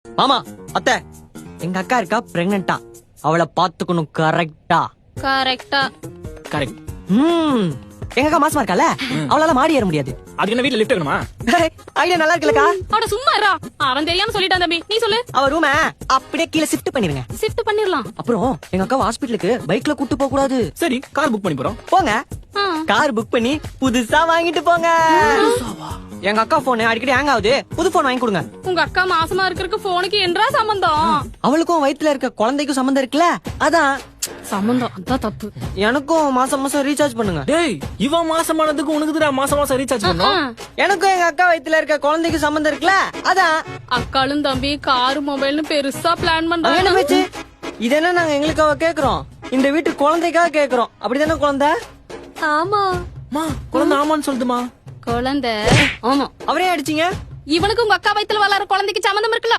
ஆமா அத்தை, எங்க அக்கா இருக்கா பிரெக்னண்டா, அவளை பாத்துக்கணும் கரெக்டா. கரெக்டா. கரெக்ட். எங்க அக்கா மாசமா இருக்கால, அவளால மாடி ஏற முடியாது. அதுக்கு என்ன வீட்டுல லிஃப்ட் வேணுமா? ஐடியா நல்லா இருக்குல்லக்கா. அவட சும்மா இருடா, அவன் தெரியாம சொல்லிட்டான் தம்பி, நீ சொல்லு. அவ ரூம அப்படியே கீழே ஷிஃப்ட் பண்ணிருங்க. ஷிஃப்ட் பண்ணிரலாம். அப்புறம் எங்க அக்கா ஹாஸ்பிட்டலுக்கு பைக்ல கூட்டு போக கூடாது. சரி, கார் புக் பண்ணி போறோம். போங்க, ஆ. கார் புக் பண்ணி புதுசா வாங்கிட்டு போங்க. எங்க அக்கா போன் அடிக்கடி ஹேங் ஆகுது, புது போன் வாங்கி கொடுங்க. உங்க அக்கா மாசமா இருக்கறதுக்கு போனுக்கு என்றா சம்பந்தம்? அவளுக்கும் வயித்துல இருக்க குழந்தைக்கும் சம்பந்தம் இருக்குல்ல, அதான் சம்பந்தம். அதான் தப்பு. எனக்கும் மாசம் மாசம் ரீசார்ஜ் பண்ணுங்க. டேய், இவன் மாசமானதுக்கு உனக்கு தான் மாசம் மாசம் ரீசார்ஜ் பண்ணோம். எனக்கும் எங்க அக்கா வயித்துல இருக்க குழந்தைக்கும் சம்பந்தம் இருக்குல்ல, அதான். அக்காளும் தம்பி காரு மொபைல்னு பெருசா பிளான் அங்க என்ன பண்றாங்க. பேச்சு? இது என்ன நாங்க எங்களுக்காக கேக்குறோம், இந்த வீட்டு குழந்தைக்காக கேக்குறோம். அப்படிதானே குழந்தை? ஆமா, மா, குழந்தை ஆமான்னு சொல்லுதுமா. குழந்தை. ஆமா, அவரே அடிச்சீங்க. இவனுக்கு உங்க அக்கா வயித்துல வளர குழந்தைக்கு சம்மந்தம் இருக்குல்ல.